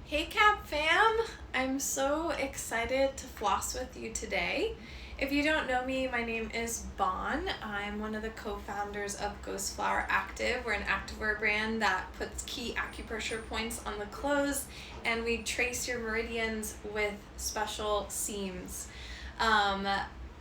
Hey Cap Fam! I'm so excited to floss with you today. If you don't know me, my name is Bon. I'm one of the co-founders of Ghost Flower Active. We're an activewear brand that puts key acupressure points on the clothes, and we trace your meridians with special seams.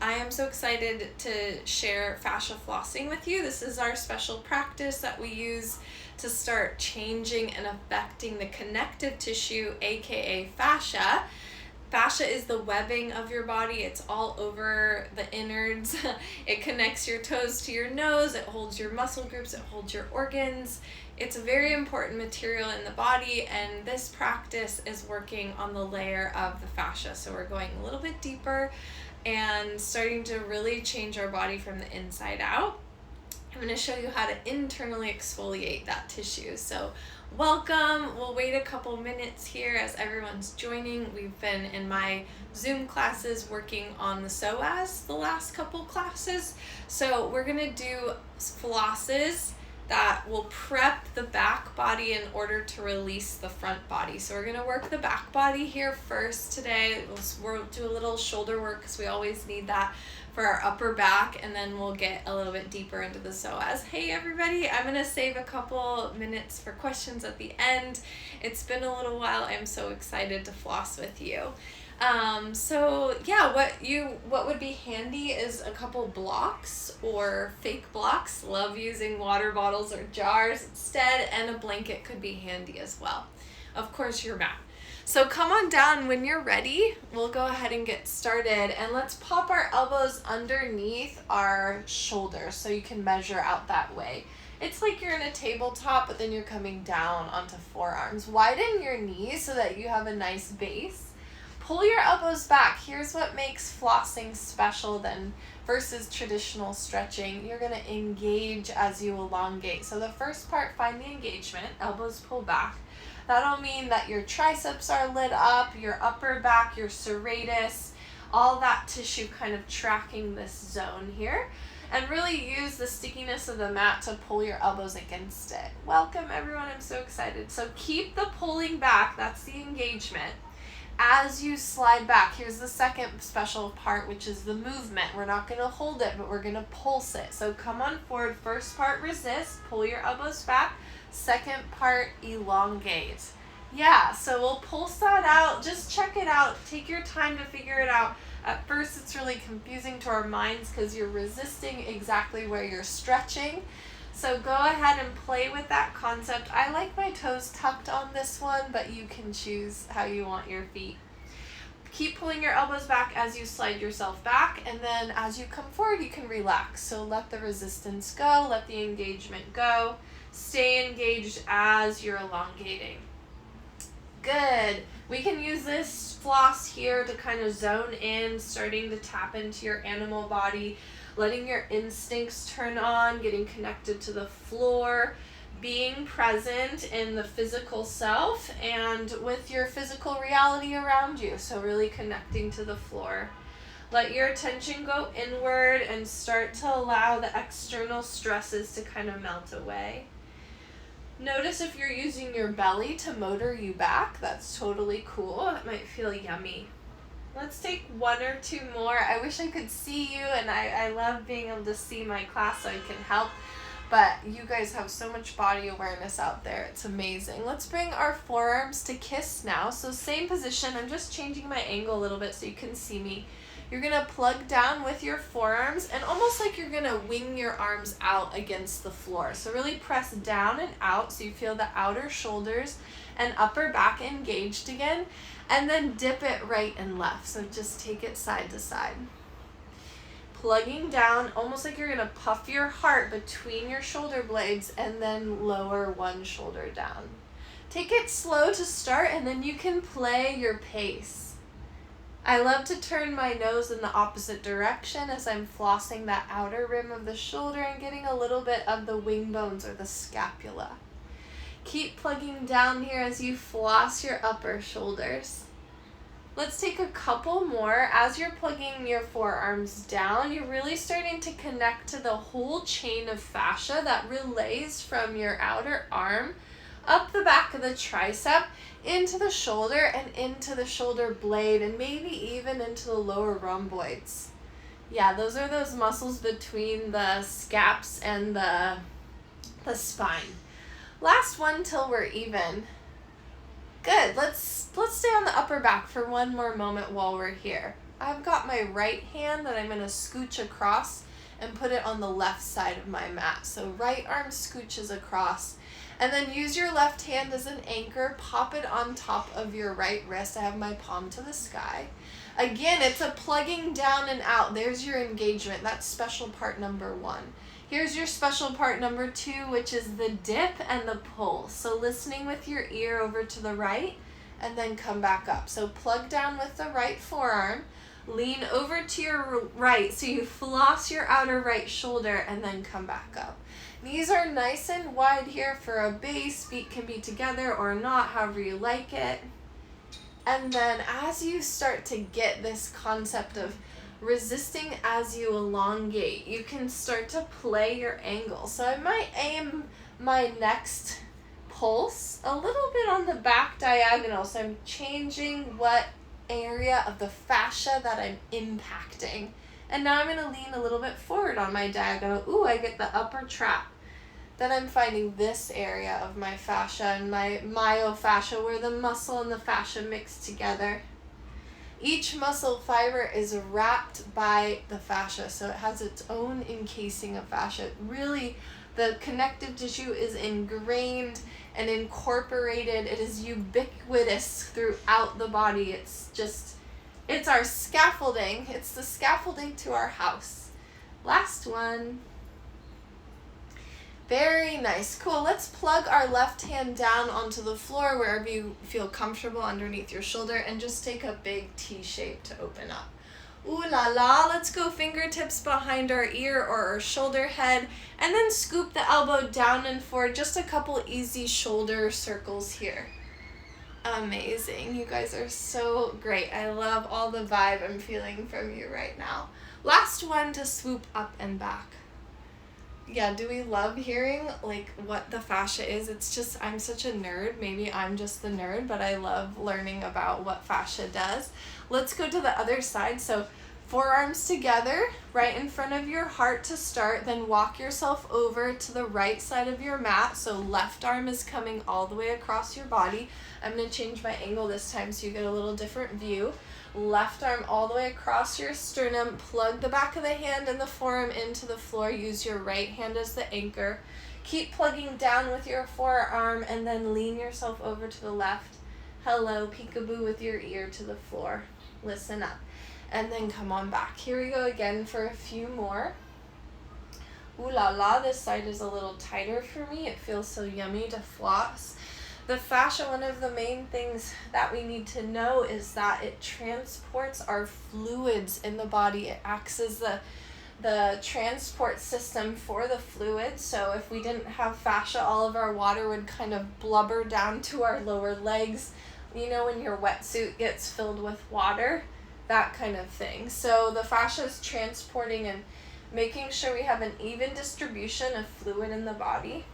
I am so excited to share fascia flossing with you. This is our special practice that we use to start changing and affecting the connective tissue, aka fascia. Fascia is the webbing of your body. It's all over the innards. It connects your toes to your nose. It holds your muscle groups. It holds your organs. It's a very important material in the body, and this practice is working on the layer of the fascia. So we're going a little bit deeper and starting to really change our body from the inside out. I'm going to show you how to internally exfoliate that tissue. So welcome. We'll wait a couple minutes here as everyone's joining. We've been in my Zoom classes working on the Psoas the last couple classes. So we're going to do flosses that will prep the back body in order to release the front body. So we're going to work the back body here first today. We'll do a little shoulder work because we always need that for our upper back, and then we'll get a little bit deeper into the psoas. Hey everybody, I'm going to save a couple minutes for questions at the end. It's been a little while. I'm so excited to floss with you. What would be handy is a couple blocks or fake blocks. Love using water bottles or jars instead, and a blanket could be handy as well. Of course, your mat. So come on down when you're ready. We'll go ahead and get started, and let's pop our elbows underneath our shoulders so you can measure out that way. It's like you're in a tabletop, but then you're coming down onto forearms. Widen your knees so that you have a nice base. Pull your elbows back. Here's what makes flossing special then versus traditional stretching. You're going to engage as you elongate. So the first part, find the engagement, elbows pull back. That'll mean that your triceps are lit up, your upper back, your serratus, all that tissue kind of tracking this zone here. And really use the stickiness of the mat to pull your elbows against it. Welcome everyone, I'm so excited. So keep the pulling back, that's the engagement. As you slide back, here's the second special part, which is the movement. We're not going to hold it, but we're going to pulse it. So come on forward. First part, resist. Pull your elbows back. Second part, elongate. Yeah, so we'll pulse that out. Just check it out. Take your time to figure it out. At first, it's really confusing to our minds because you're resisting exactly where you're stretching. So go ahead and play with that concept. I like my toes tucked on this one, but you can choose how you want your feet. Keep pulling your elbows back as you slide yourself back, and then as you come forward, you can relax. So let the resistance go, let the engagement go. Stay engaged as you're elongating. Good. We can use this floss here to kind of zone in, starting to tap into your animal body, letting your instincts turn on, getting connected to the floor, being present in the physical self and with your physical reality around you. So really connecting to the floor. Let your attention go inward and start to allow the external stresses to kind of melt away. Notice if you're using your belly to motor you back. That's totally cool. That might feel yummy. Let's take one or two more. I wish I could see you, and I love being able to see my class so I can help, but you guys have so much body awareness out there. It's amazing. Let's bring our forearms to kiss now. So same position. I'm just changing my angle a little bit so you can see me. You're going to plug down with your forearms and almost like you're going to wing your arms out against the floor. So really press down and out so you feel the outer shoulders and upper back engaged again. And then dip it right and left. So just take it side to side. Plugging down, almost like you're going to puff your heart between your shoulder blades and then lower one shoulder down. Take it slow to start, and then you can play your pace. I love to turn my nose in the opposite direction as I'm flossing that outer rim of the shoulder and getting a little bit of the wing bones or the scapula. Keep plugging down here as you floss your upper shoulders. Let's take a couple more. As you're plugging your forearms down, you're really starting to connect to the whole chain of fascia that relays from your outer arm up the back of the tricep, into the shoulder and into the shoulder blade, and maybe even into the lower rhomboids. Yeah, those are those muscles between the scaps and the spine. Last one till we're even. Good. Let's stay on the upper back for one more moment while we're here. I've got my right hand that I'm going to scooch across and put it on the left side of my mat. So right arm scooches across. And then use your left hand as an anchor. Pop it on top of your right wrist. I have my palm to the sky. Again, it's a plugging down and out. There's your engagement. That's special part number 1. Here's your special part number 2, which is the dip and the pull. So listening with your ear over to the right and then come back up. So plug down with the right forearm. Lean over to your right so you floss your outer right shoulder and then come back up. Knees are nice and wide here for a base. Feet can be together or not, however you like it. And then as you start to get this concept of resisting as you elongate, you can start to play your angle. So I might aim my next pulse a little bit on the back diagonal. So I'm changing what area of the fascia that I'm impacting. And now I'm going to lean a little bit forward on my diagonal. Ooh, I get the upper trap. Then I'm finding this area of my fascia and my myofascia where the muscle and the fascia mix together. Each muscle fiber is wrapped by the fascia, so it has its own encasing of fascia. Really, the connective tissue is ingrained and incorporated. It is ubiquitous throughout the body. It's our scaffolding. It's the scaffolding to our house. Last one. Very nice. Cool. Let's plug our left hand down onto the floor wherever you feel comfortable underneath your shoulder and just take a big T shape to open up. Ooh la la. Let's go fingertips behind our ear or our shoulder head and then scoop the elbow down and forward. Just a couple easy shoulder circles here. Amazing. You guys are so great. I love all the vibe I'm feeling from you right now. Last one to swoop up and back. Yeah, do we love hearing like what the fascia is? It's just, I'm such a nerd. Maybe I'm just the nerd, but I love learning about what fascia does. Let's go to the other side. So forearms together, right in front of your heart to start, then walk yourself over to the right side of your mat. So left arm is coming all the way across your body. I'm going to change my angle this time so you get a little different view. Left arm all the way across your sternum. Plug the back of the hand and the forearm into the floor. Use your right hand as the anchor. Keep plugging down with your forearm and then lean yourself over to the left. Hello, peekaboo with your ear to the floor. Listen up. And then come on back. Here we go again for a few more. Ooh la la, this side is a little tighter for me. It feels so yummy to floss. The fascia, one of the main things that we need to know is that it transports our fluids in the body. It acts as the transport system for the fluids. So if we didn't have fascia, all of our water would kind of blubber down to our lower legs. You know, when your wetsuit gets filled with water, that kind of thing. So the fascia is transporting and making sure we have an even distribution of fluid in the body.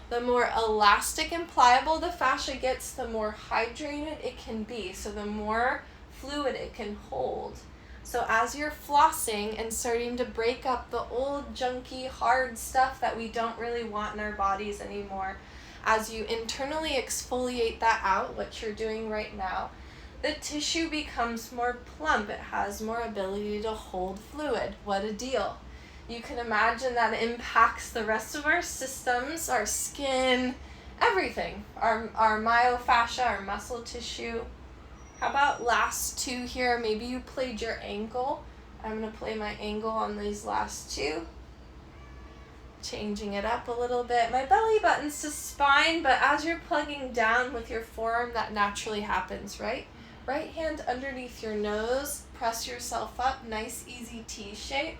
The more elastic and pliable the fascia gets, the more hydrated it can be. So the more fluid it can hold. So as you're flossing and starting to break up the old, junky, hard stuff that we don't really want in our bodies anymore, as you internally exfoliate that out, what you're doing right now, the tissue becomes more plump. It has more ability to hold fluid. What a deal. You can imagine that it impacts the rest of our systems, our skin, everything. Our myofascia, our muscle tissue. How about last two here? Maybe you played your ankle. I'm going to play my ankle on these last two. Changing it up a little bit. My belly button's to spine, but as you're plugging down with your forearm, that naturally happens, right? Right hand underneath your nose. Press yourself up. Nice, easy T shape.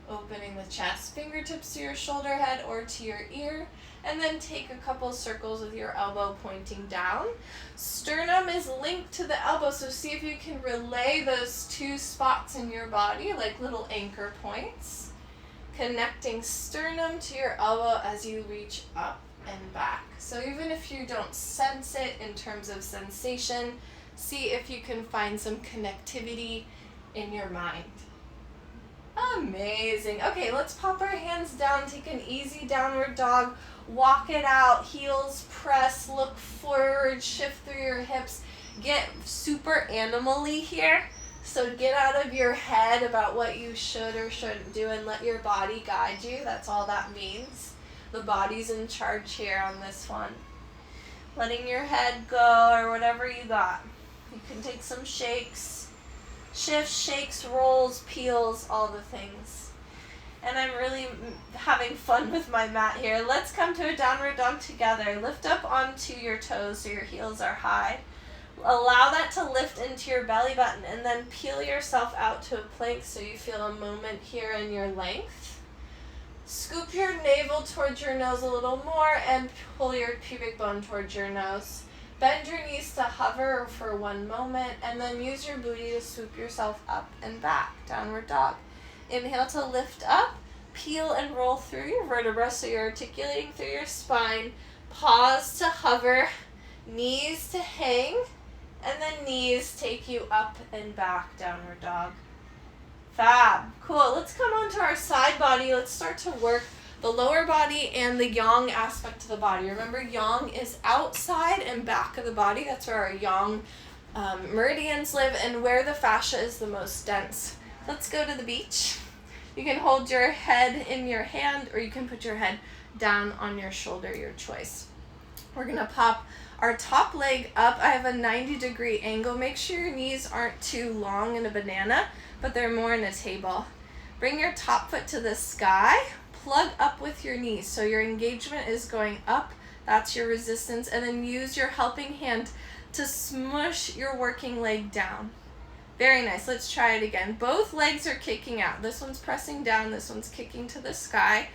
Opening the chest, fingertips to your shoulder head or to your ear, and then take a couple circles with your elbow pointing down. Sternum is linked to the elbow, so see if you can relay those two spots in your body like little anchor points. Connecting sternum to your elbow as you reach up and back. So even if you don't sense it in terms of sensation, see if you can find some connectivity in your mind. Amazing. Okay, let's pop our hands down, take an easy downward dog, walk it out, heels press, look forward, shift through your hips, get super animal-y here. So get out of your head about what you should or shouldn't do and let your body guide you. That's all that means. The body's in charge here on this one. Letting your head go or whatever you got. You can take some shakes, shifts, shakes, rolls, peels, all the things. And I'm really having fun with my mat here. Let's come to a downward dog together. Lift up onto your toes so your heels are high. Allow that to lift into your belly button and then peel yourself out to a plank so you feel a moment here in your length. Scoop your navel towards your nose a little more and pull your pubic bone towards your nose. Bend your knees to hover for one moment and then use your booty to swoop yourself up and back. Downward dog. Inhale to lift up, peel and roll through your vertebrae so you're articulating through your spine. Pause to hover, knees to hang, and then knees take you up and back, downward dog. Fab. Cool. Let's come on to our side body. Let's start to work the lower body and the yang aspect of the body. Remember, yang is outside and back of the body. That's where our yang meridians live and where the fascia is the most dense. Let's go to the beach. You can hold your head in your hand or you can put your head down on your shoulder, your choice. We're going to pop our top leg up. I have a 90-degree angle. Make sure your knees aren't too long in a banana, but they're more in a table. Bring your top foot to the sky. Plug up with your knees. So your engagement is going up. That's your resistance. And then use your helping hand to smush your working leg down. Very nice. Let's try it again. Both legs are kicking out. This one's pressing down. This one's kicking to the sky.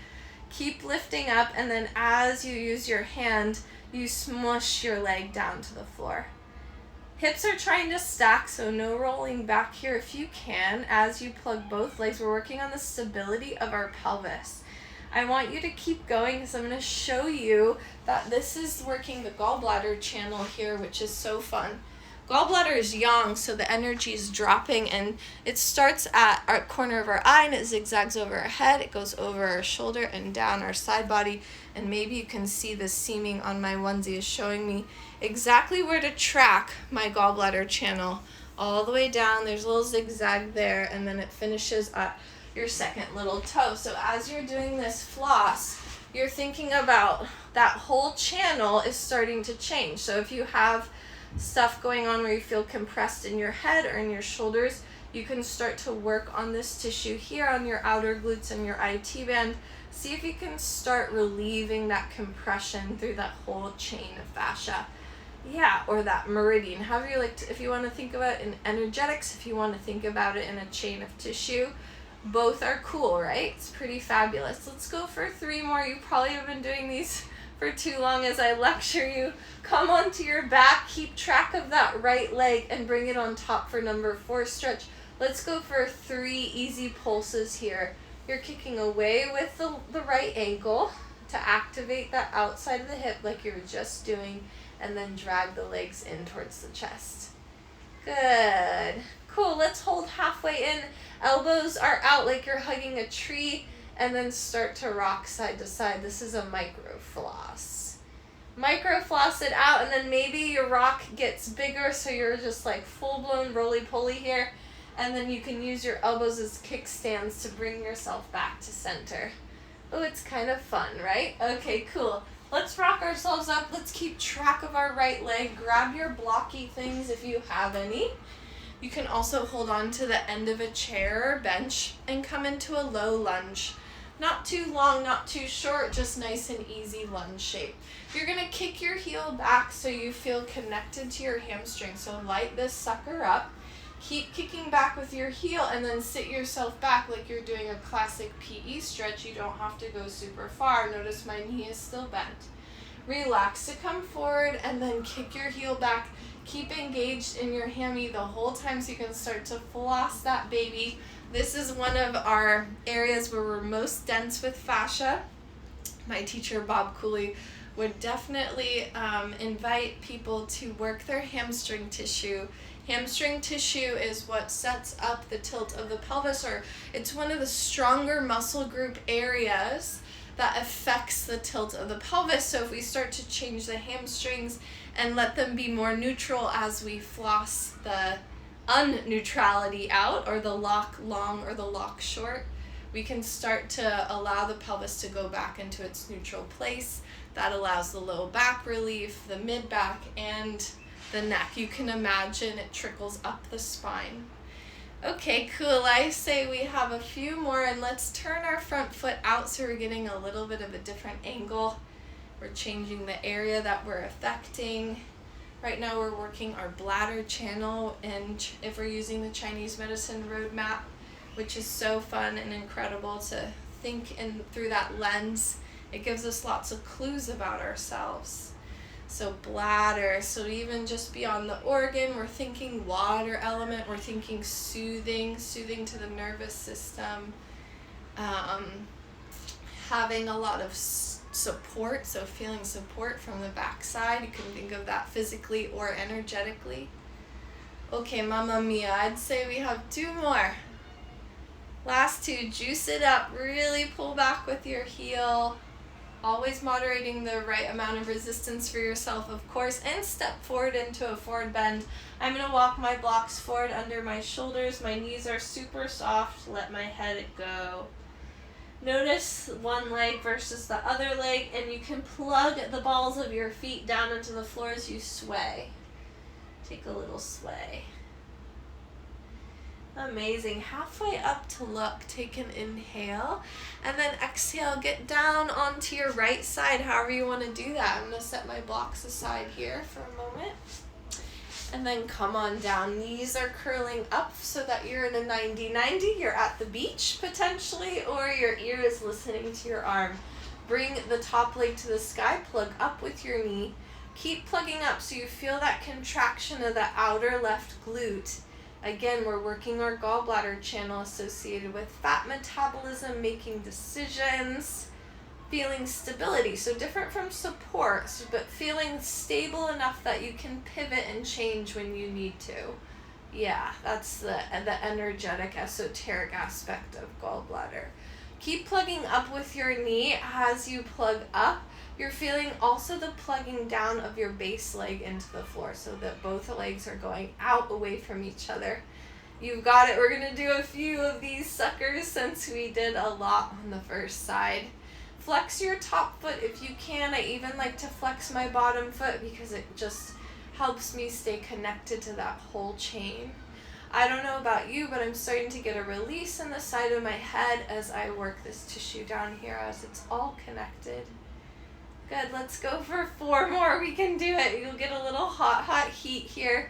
Keep lifting up. And then as you use your hand, you smush your leg down to the floor. Hips are trying to stack, so no rolling back here if you can. As you plug both legs, we're working on the stability of our pelvis. I want you to keep going because I'm going to show you that this is working the gallbladder channel here, which is so fun. Gallbladder is yang, so the energy is dropping, and it starts at our corner of our eye and it zigzags over our head. It goes over our shoulder and down our side body, and maybe you can see the seaming on my onesie is showing me exactly where to track my gallbladder channel. All the way down, there's a little zigzag there, and then it finishes at your second little toe. So as you're doing this floss, you're thinking about that whole channel is starting to change. So if you have stuff going on where you feel compressed in your head or in your shoulders, you can start to work on this tissue here on your outer glutes and your IT band. See if you can start relieving that compression through that whole chain of fascia. Yeah, or that meridian. However you like to, if you want to think about it in energetics, if you want to think about it in a chain of tissue, both are cool, right? It's pretty fabulous. Let's go for 3 more. You probably have been doing these for too long as I lecture you. Come onto your back, keep track of that right leg and bring it on top for number 4 stretch. Let's go for 3 easy pulses here. You're kicking away with the right ankle to activate that outside of the hip like you were just doing, and then drag the legs in towards the chest. Good. Cool. Let's hold halfway in. Elbows are out like you're hugging a tree, and then start to rock side to side. This is a micro floss. Micro floss it out, and then maybe your rock gets bigger so you're just like full-blown roly-poly here, and then you can use your elbows as kickstands to bring yourself back to center. Oh, it's kind of fun, right? Okay, cool. Let's rock ourselves up. Let's keep track of our right leg. Grab your blocky things if you have any. You can also hold on to the end of a chair or bench and come into a low lunge. Not too long, not too short, just nice and easy lunge shape. You're going to kick your heel back so you feel connected to your hamstring. So light this sucker up. Keep kicking back with your heel and then sit yourself back like you're doing a classic PE stretch. You don't have to go super far. Notice my knee is still bent. Relax to come forward and then kick your heel back. Keep engaged in your hammy the whole time so you can start to floss that baby. This is one of our areas where we're most dense with fascia. My teacher, Bob Cooley, would definitely invite people to work their hamstring tissue. Hamstring tissue is what sets up the tilt of the pelvis, or it's one of the stronger muscle group areas that affects the tilt of the pelvis. So if we start to change the hamstrings and let them be more neutral as we floss the unneutrality out, or the lock long or the lock short, we can start to allow the pelvis to go back into its neutral place. That allows the low back relief, the mid back, and the neck. You can imagine it trickles up the spine. Okay, cool. I say we have a few more, and let's turn our front foot out so we're getting a little bit of a different angle. We're changing the area that we're affecting. Right now we're working our bladder channel, and if we're using the Chinese medicine roadmap, which is so fun and incredible to think in through that lens, it gives us lots of clues about ourselves. So bladder, so even just beyond the organ, we're thinking water element, we're thinking soothing to the nervous system, having a lot of support, so feeling support from the backside. You can think of that physically or energetically. Okay, mamma mia, I'd say we have 2 more. Last 2, juice it up, really pull back with your heel. Always moderating the right amount of resistance for yourself, of course, and step forward into a forward bend. I'm going to walk my blocks forward under my shoulders. My knees are super soft. Let my head go. Notice one leg versus the other leg, and you can plug the balls of your feet down into the floor as you sway. Take a little sway. Amazing. Halfway up to look, take an inhale, and then exhale, get down onto your right side, however you want to do that. I'm going to set my blocks aside here for a moment. And then come on down. Knees are curling up so that you're in a 90-90. You're at the beach, potentially, or your ear is listening to your arm. Bring the top leg to the sky, plug up with your knee. Keep plugging up so you feel that contraction of the outer left glute. Again, we're working our gallbladder channel associated with fat metabolism, making decisions, feeling stability. So different from support, but feeling stable enough that you can pivot and change when you need to. Yeah, that's the energetic, esoteric aspect of gallbladder. Keep plugging up with your knee as you plug up. You're feeling also the plugging down of your base leg into the floor so that both legs are going out away from each other. You've got it. We're going to do a few of these suckers since we did a lot on the first side. Flex your top foot if you can. I even like to flex my bottom foot because it just helps me stay connected to that whole chain. I don't know about you, but I'm starting to get a release in the side of my head as I work this tissue down here as it's all connected. Good, let's go for 4 more. We can do it. You'll get a little hot heat here,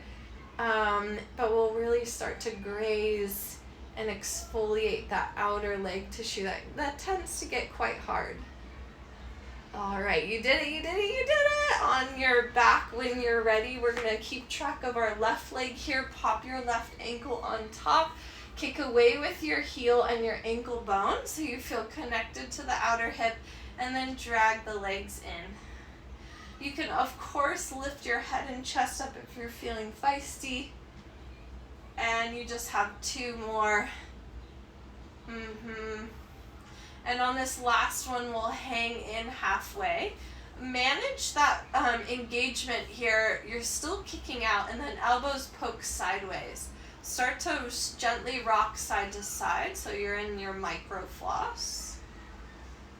but we'll really start to graze and exfoliate that outer leg tissue that tends to get quite hard. All right, you did it. On your back when you're ready, we're gonna keep track of our left leg here. Pop your left ankle on top. Kick away with your heel and your ankle bone so you feel connected to the outer hip, and then drag the legs in. You can, of course, lift your head and chest up if you're feeling feisty. And you just have 2 more. And on this last one, we'll hang in halfway. Manage that engagement here. You're still kicking out, and then elbows poke sideways. Start to gently rock side to side, so you're in your micro floss.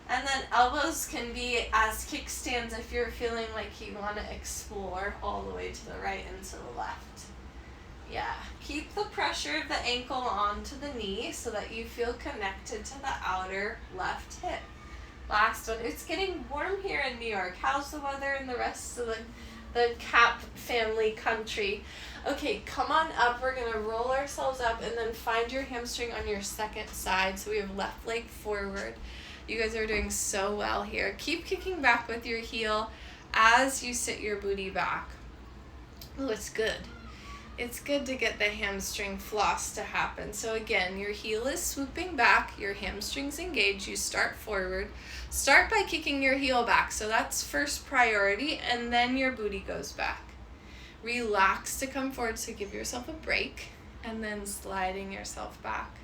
And then elbows can be as kickstands if you're feeling like you want to explore all the way to the right and to the left. Yeah, keep the pressure of the ankle onto the knee so that you feel connected to the outer left hip. Last one. It's getting warm here in New York. How's the weather in the rest of the Cap family country? Okay, come on up. We're going to roll ourselves up and then find your hamstring on your second side. So we have left leg forward. You guys are doing so well here. Keep kicking back with your heel as you sit your booty back. Oh, it's good. it's good to get the hamstring floss to happen. So again, your heel is swooping back, your hamstrings engage, you start forward. Start by kicking your heel back, so that's first priority, and then your booty goes back. Relax to come forward, so give yourself a break, and then sliding yourself back.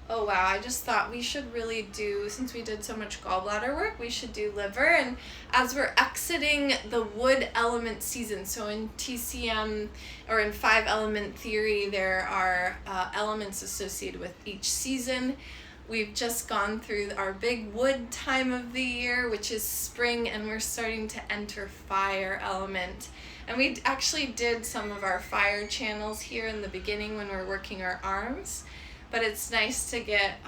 Oh wow, I just thought we should really do, since we did so much gallbladder work, we should do liver. And as we're exiting the wood element season, so in TCM or in 5-element theory, there are elements associated with each season. We've just gone through our big wood time of the year, which is spring, and we're starting to enter fire element. And we actually did some of our fire channels here in the beginning when we're working our arms. But it's nice to get,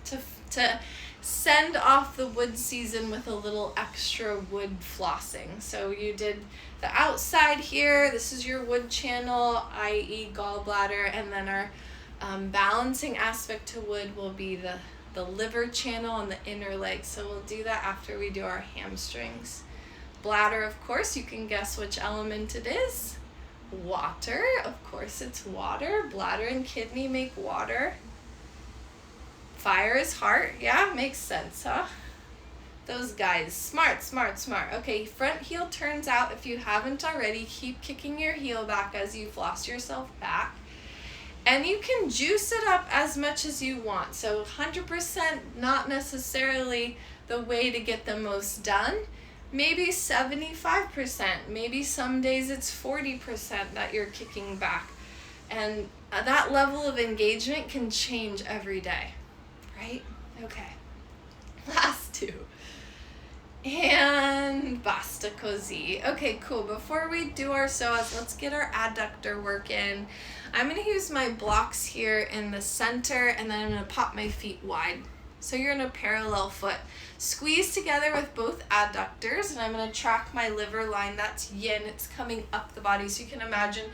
to send off the wood season with a little extra wood flossing. So you did the outside here, this is your wood channel, i.e. gallbladder, and then our balancing aspect to wood will be the liver channel and the inner leg. So we'll do that after we do our hamstrings. Bladder, of course, you can guess which element it is. Water, of course it's water. Bladder and kidney make water. Fire is heart. Yeah, makes sense, huh? Those guys, smart. Okay, front heel turns out. If you haven't already, keep kicking your heel back as you floss yourself back. And you can juice it up as much as you want. So 100% not necessarily the way to get the most done. Maybe 75%, maybe some days it's 40% that you're kicking back. And that level of engagement can change every day, right? Okay, last two. And basta così. Okay, cool. Before we do our psoas, let's get our adductor work in. I'm gonna use my blocks here in the center, and then I'm gonna pop my feet wide. So you're in a parallel foot. Squeeze together with both adductors, and I'm going to track my liver line. That's yin. It's coming up the body. So you can imagine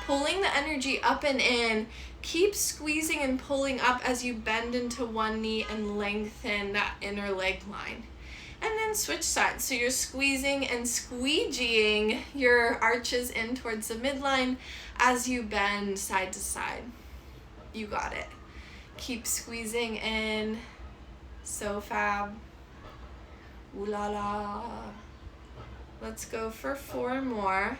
pulling the energy up and in. Keep squeezing and pulling up as you bend into one knee and lengthen that inner leg line. And then switch sides. So you're squeezing and squeegeeing your arches in towards the midline as you bend side to side. You got it. Keep squeezing in. So fab. Ooh la la. Let's go for 4 more.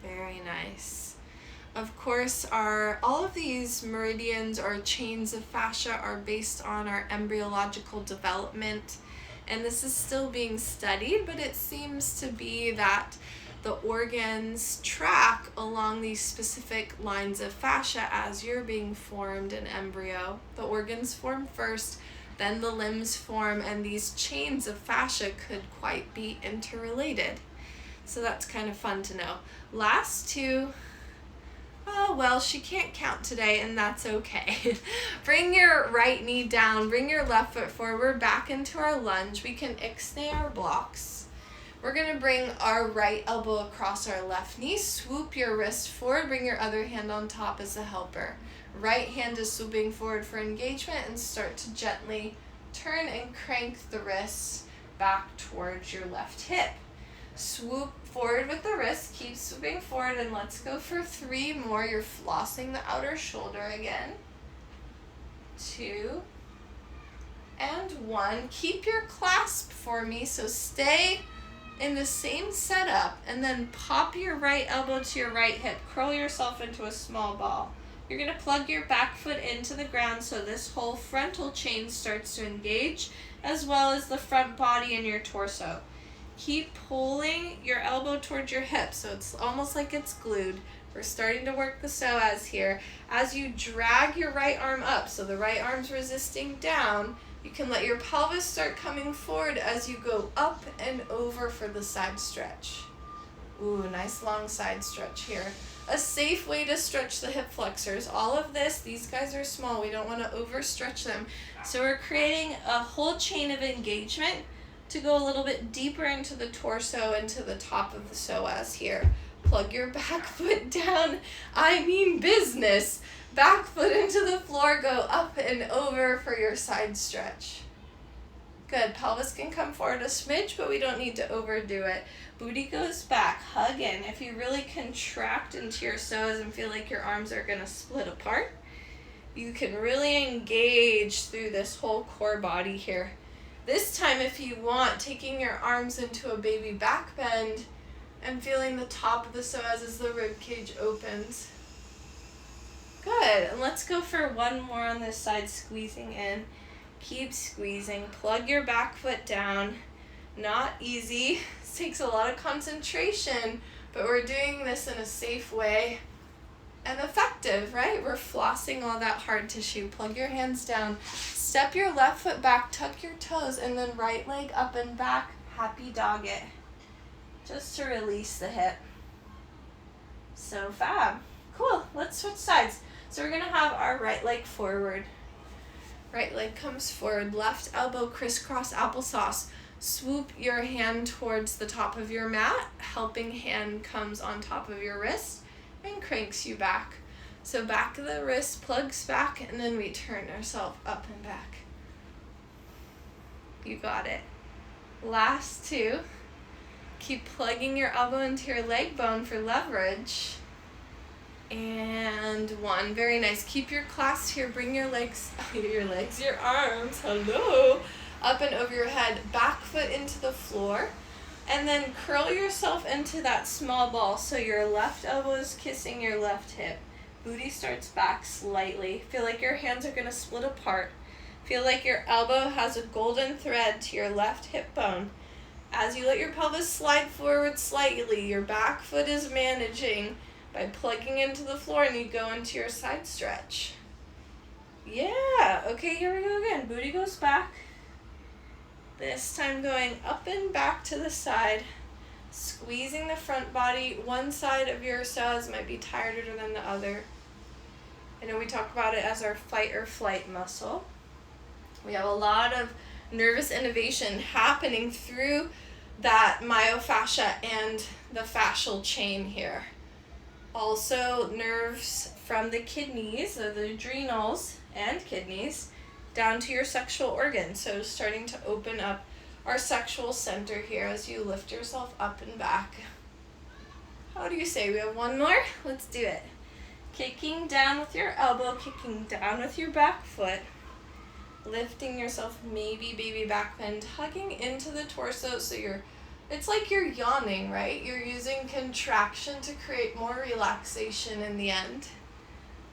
Very nice. Of course, all of these meridians or chains of fascia are based on our embryological development, and this is still being studied, but it seems to be that the organs track along these specific lines of fascia as you're being formed in embryo. The organs form first, then the limbs form, and these chains of fascia could quite be interrelated. So that's kind of fun to know. Last two, oh well, she can't count today, and that's okay. Bring your right knee down, bring your left foot forward, back into our lunge. We can ixnay our blocks. We're going to bring our right elbow across our left knee, swoop your wrist forward, bring your other hand on top as a helper. Right hand is swooping forward for engagement, and start to gently turn and crank the wrists back towards your left hip. Swoop forward with the wrist, keep swooping forward, and let's go for 3 more. You're flossing the outer shoulder again. 2 and 1. Keep your clasp for me, so stay in the same setup, and then pop your right elbow to your right hip. Curl yourself into a small ball. You're going to plug your back foot into the ground so this whole frontal chain starts to engage, as well as the front body and your torso. Keep pulling your elbow towards your hip so it's almost like it's glued. We're starting to work the psoas here. As you drag your right arm up, so the right arm's resisting down, you can let your pelvis start coming forward as you go up and over for the side stretch. Ooh, nice long side stretch here. A safe way to stretch the hip flexors. All of this, these guys are small. We don't want to overstretch them. So we're creating a whole chain of engagement to go a little bit deeper into the torso and to the top of the psoas here. Plug your back foot down. I mean business. Back foot into the floor, go up and over for your side stretch. Good. Pelvis can come forward a smidge, but we don't need to overdo it. Booty goes back. Hug in. If you really contract into your psoas and feel like your arms are going to split apart, you can really engage through this whole core body here. This time, if you want, taking your arms into a baby back bend and feeling the top of the psoas as the rib cage opens. Good. And let's go for one more on this side, squeezing in. Keep squeezing. Plug your back foot down. Not easy. This takes a lot of concentration, but we're doing this in a safe way and effective, right? We're flossing all that hard tissue. Plug your hands down. Step your left foot back, tuck your toes, and then right leg up and back. Happy dog it. Just to release the hip. So fab. Cool. Let's switch sides. So we're going to have our right leg forward. Right leg comes forward. Left elbow crisscross applesauce. Swoop your hand towards the top of your mat. Helping hand comes on top of your wrist and cranks you back. So back of the wrist plugs back, and then we turn ourselves up and back. You got it. Last two. Keep plugging your elbow into your leg bone for leverage. And one. Very nice. Keep your clasp here. Bring your legs, your arms, hello, up and over your head. Back foot into the floor. And then curl yourself into that small ball so your left elbow is kissing your left hip. Booty starts back slightly. Feel like your hands are going to split apart. Feel like your elbow has a golden thread to your left hip bone. As you let your pelvis slide forward slightly, your back foot is managing by plugging into the floor, and you go into your side stretch. Yeah. Okay, here we go again. Booty goes back. This time going up and back to the side, squeezing the front body. One side of your psoas might be tighter than the other. I know we talk about it as our fight or flight muscle. We have a lot of nervous innervation happening through that myofascia and the fascial chain here. Also nerves from the kidneys, or the adrenals and kidneys, down to your sexual organs. So starting to open up our sexual center here as you lift yourself up and back. How do you say? We have one more? Let's do it. Kicking down with your elbow, kicking down with your back foot. Lifting yourself, maybe baby back bend, hugging into the torso so it's like you're yawning, right? You're using contraction to create more relaxation in the end.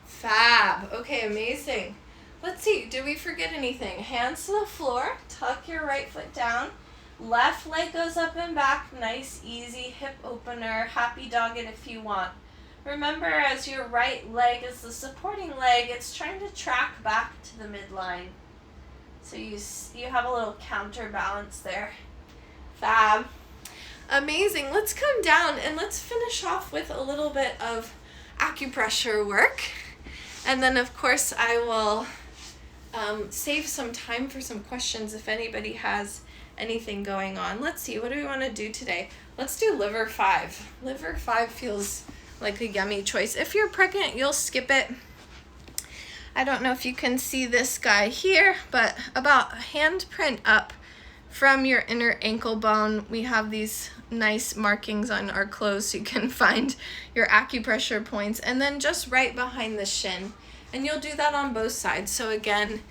Fab. Okay, amazing. Let's see, did we forget anything? Hands to the floor, tuck your right foot down. Left leg goes up and back, nice, easy hip opener. Happy dog it if you want. Remember, as your right leg is the supporting leg, it's trying to track back to the midline. So you have a little counterbalance there. Fab. Amazing. Let's come down and let's finish off with a little bit of acupressure work. And then, of course, I will save some time for some questions if anybody has anything going on. Let's see, what do we want to do today? Let's do liver 5. Liver 5 feels like a yummy choice. If you're pregnant, you'll skip it. I don't know if you can see this guy here, but about handprint up from your inner ankle bone, we have these nice markings on our clothes so you can find your acupressure points, and then just right behind the shin. And you'll do that on both sides. So again,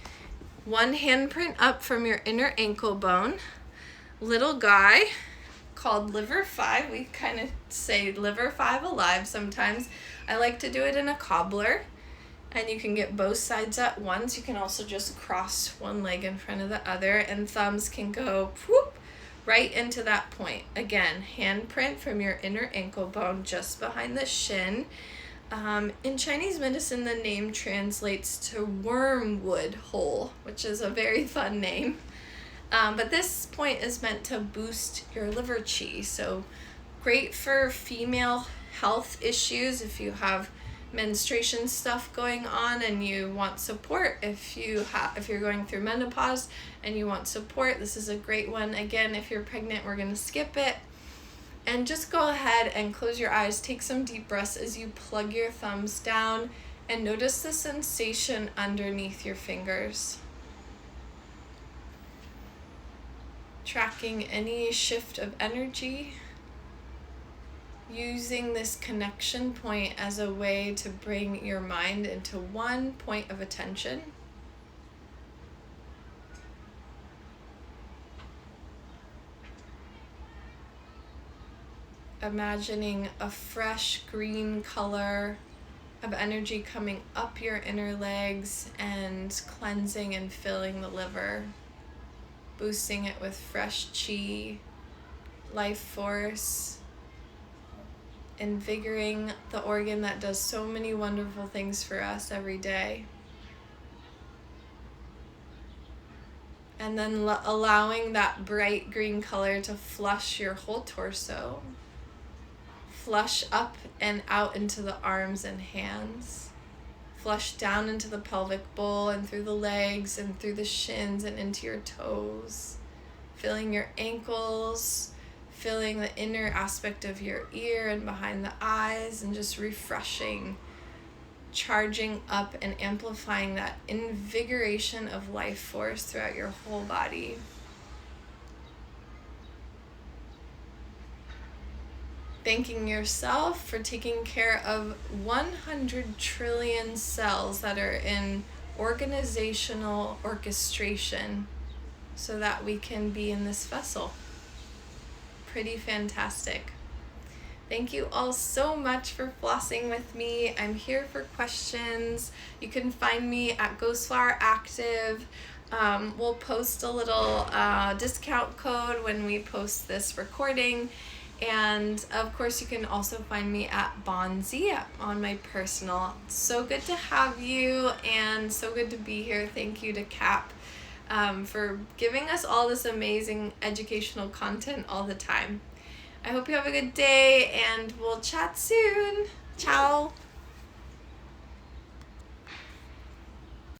one handprint up from your inner ankle bone, little guy called liver 5. We kind of say liver 5 alive sometimes. I like to do it in a cobbler. And you can get both sides at once. You can also just cross one leg in front of the other, and thumbs can go whoop, right into that point. Again, handprint from your inner ankle bone just behind the shin. In Chinese medicine, the name translates to wormwood hole, which is a very fun name. But this point is meant to boost your liver qi. So great for female health issues if you have menstruation stuff going on and you want support. If you're going through menopause and you want support, this is a great one. Again, if you're pregnant, we're going to skip it. And just go ahead and close your eyes. Take some deep breaths as you plug your thumbs down and notice the sensation underneath your fingers. Tracking any shift of energy, using this connection point as a way to bring your mind into one point of attention. Imagining a fresh green color of energy coming up your inner legs and cleansing and filling the liver, boosting it with fresh chi, life force, invigorating the organ that does so many wonderful things for us every day. And then allowing that bright green color to flush your whole torso, flush up and out into the arms and hands, flush down into the pelvic bowl and through the legs and through the shins and into your toes, filling your ankles, filling the inner aspect of your ear and behind the eyes, and just refreshing, charging up and amplifying that invigoration of life force throughout your whole body. Thanking yourself for taking care of 100 trillion cells that are in organizational orchestration so that we can be in this vessel. Pretty fantastic. Thank you all so much for flossing with me. I'm here for questions. You can find me at Ghostflower Active. We'll post a little discount code when we post this recording. And of course, you can also find me at Bonzi on my personal. So good to have you and so good to be here. Thank you to Cap for giving us all this amazing educational content all the time. I hope you have a good day and we'll chat soon. Ciao.